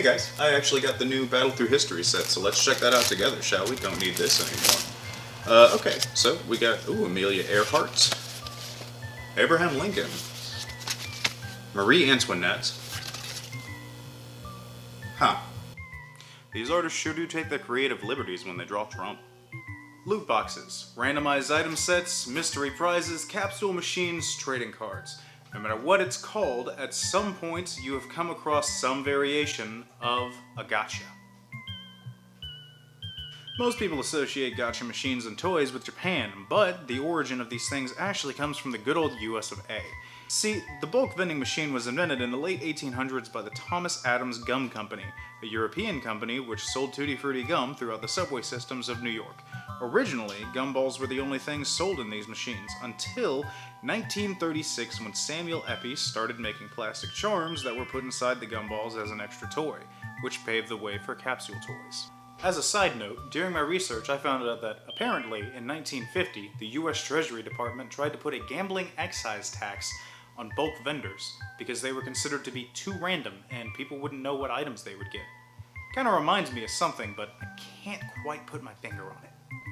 Hey guys, I actually got the new Battle Through History set, so let's check that out together, shall we? Don't need this anymore. Okay, so we got, Amelia Earhart, Abraham Lincoln, Marie Antoinette. Huh. These artists sure do take their creative liberties when they draw Trump. Loot boxes, randomized item sets, mystery prizes, capsule machines, trading cards. No matter what it's called, at some point you have come across some variation of a gacha. Most people associate gacha machines and toys with Japan, but the origin of these things actually comes from the good old US of A. See, the bulk vending machine was invented in the late 1800s by the Thomas Adams Gum Company, a European company which sold Tutti Frutti gum throughout the subway systems of New York. Originally, gumballs were the only things sold in these machines, until 1936 when Samuel Eppes started making plastic charms that were put inside the gumballs as an extra toy, which paved the way for capsule toys. As a side note, during my research I found out that apparently in 1950 the US Treasury Department tried to put a gambling excise tax on bulk vendors because they were considered to be too random and people wouldn't know what items they would get. Kinda reminds me of something, but I can't quite put my finger on it.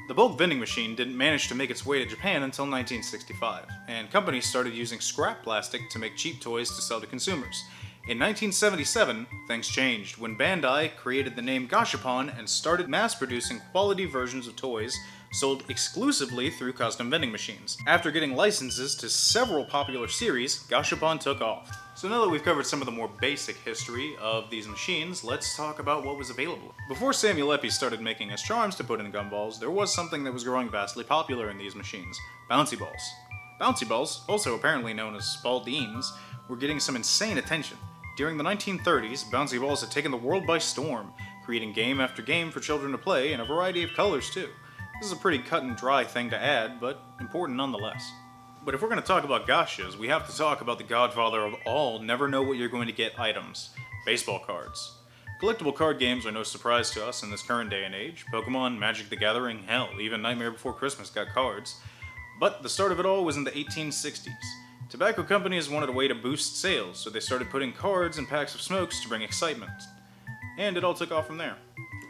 The bulk vending machine didn't manage to make its way to Japan until 1965, and companies started using scrap plastic to make cheap toys to sell to consumers. In 1977, things changed when Bandai created the name Gashapon and started mass-producing quality versions of toys sold exclusively through custom vending machines. After getting licenses to several popular series, Gashapon took off. So now that we've covered some of the more basic history of these machines, let's talk about what was available. Before Samuel Eppes started making his charms to put in gumballs, there was something that was growing vastly popular in these machines: bouncy balls. Bouncy balls, also apparently known as spaldines, were getting some insane attention. During the 1930s, bouncy balls had taken the world by storm, creating game after game for children to play in a variety of colors too. This is a pretty cut and dry thing to add, but important nonetheless. But if we're going to talk about gachas, we have to talk about the godfather of all never know what you're going to get items: baseball cards. Collectible card games are no surprise to us in this current day and age. Pokemon, Magic the Gathering, hell, even Nightmare Before Christmas got cards. But the start of it all was in the 1860s. Tobacco companies wanted a way to boost sales, so they started putting cards in packs of smokes to bring excitement. And it all took off from there.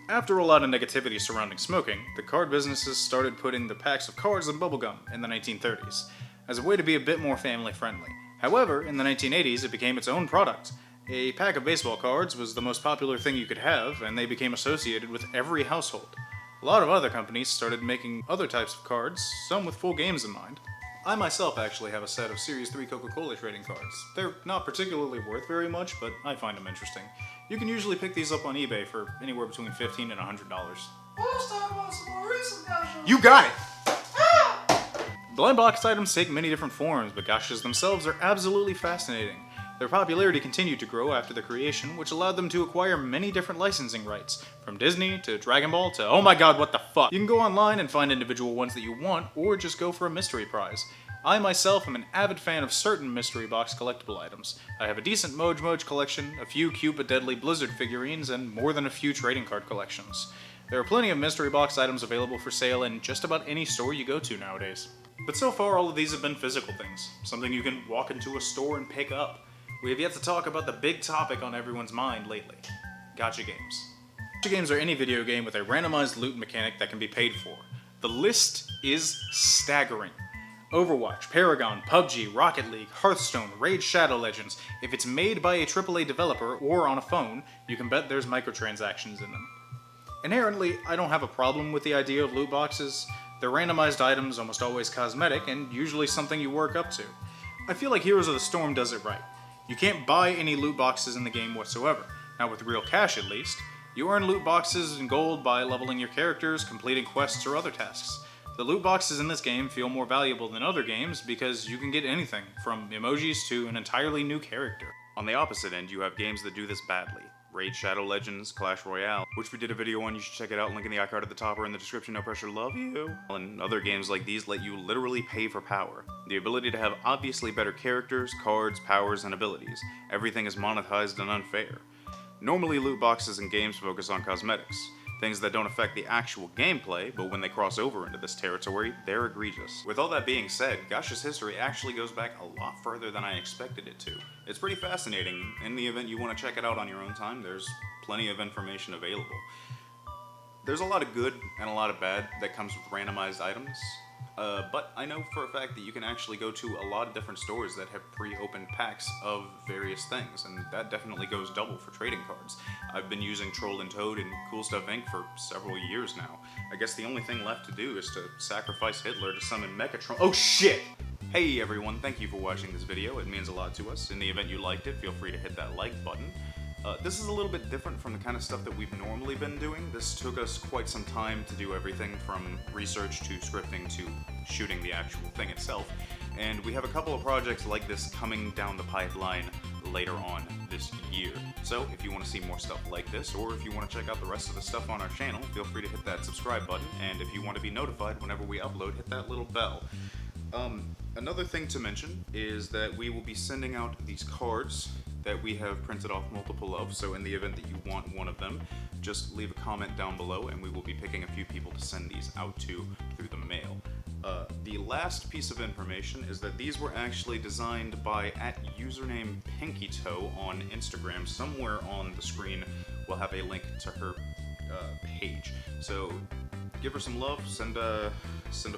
After a lot of negativity surrounding smoking, the card businesses started putting the packs of cards in bubblegum in the 1930s, as a way to be a bit more family friendly. However, in the 1980s it became its own product. A pack of baseball cards was the most popular thing you could have, and they became associated with every household. A lot of other companies started making other types of cards, some with full games in mind. I myself actually have a set of Series 3 Coca-Cola trading cards. They're not particularly worth very much, but I find them interesting. You can usually pick these up on eBay for anywhere between $15 and $100. Let's talk about some more recent gachas. You got it! Blind box items take many different forms, but gachas themselves are absolutely fascinating. Their popularity continued to grow after their creation, which allowed them to acquire many different licensing rights, from Disney to Dragon Ball to oh my god, what the fuck. You can go online and find individual ones that you want, or just go for a mystery prize. I myself am an avid fan of certain mystery box collectible items. I have a decent Moj collection, a few cute but deadly Blizzard figurines, and more than a few trading card collections. There are plenty of mystery box items available for sale in just about any store you go to nowadays. But so far all of these have been physical things, something you can walk into a store and pick up. We have yet to talk about the big topic on everyone's mind lately: gacha games. Gacha games are any video game with a randomized loot mechanic that can be paid for. The list is staggering. Overwatch, Paragon, PUBG, Rocket League, Hearthstone, Raid Shadow Legends. If it's made by a AAA developer or on a phone, you can bet there's microtransactions in them. Inherently, I don't have a problem with the idea of loot boxes. They're randomized items, almost always cosmetic, and usually something you work up to. I feel like Heroes of the Storm does it right. You can't buy any loot boxes in the game whatsoever, not with real cash at least. You earn loot boxes and gold by leveling your characters, completing quests, or other tasks. The loot boxes in this game feel more valuable than other games because you can get anything, from emojis to an entirely new character. On the opposite end, you have games that do this badly. Raid Shadow Legends, Clash Royale, which we did a video on, you should check it out, link in the iCard at the top or in the description, no pressure, love you. And other games like these let you literally pay for power. The ability to have obviously better characters, cards, powers, and abilities. Everything is monetized and unfair. Normally loot boxes in games focus on cosmetics. Things that don't affect the actual gameplay, but when they cross over into this territory, they're egregious. With all that being said, Gash's history actually goes back a lot further than I expected it to. It's pretty fascinating. In the event you want to check it out on your own time, there's plenty of information available. There's a lot of good and a lot of bad that comes with randomized items, but I know for a fact that you can actually go to a lot of different stores that have pre-opened packs of various things, and that definitely goes double for trading cards. I've been using Troll and Toad and Cool Stuff Inc. for several years now. I guess the only thing left to do is to sacrifice Hitler to summon Megatron. Oh shit! Hey everyone, thank you for watching this video. It means a lot to us. In the event you liked it, feel free to hit that like button. This is a little bit different from the kind of stuff that we've normally been doing. This took us quite some time to do everything from research to scripting to shooting the actual thing itself. And we have a couple of projects like this coming down the pipeline later on this year. So if you want to see more stuff like this, or if you want to check out the rest of the stuff on our channel, feel free to hit that subscribe button. And if you want to be notified whenever we upload, hit that little bell. Another thing to mention is that we will be sending out these cards that we have printed off multiple of, so in the event that you want one of them, just leave a comment down below and we will be picking a few people to send these out to through the mail. The last piece of information is that these were actually designed by @username PinkyToe on Instagram. Somewhere on the screen we'll have a link to her page. So give her some love, send a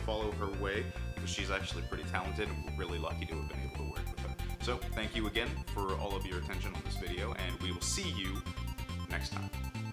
follow her way, because she's actually pretty talented and we're really lucky to have been able to work with her. So thank you again for all of your attention on this video, and we will see you next time.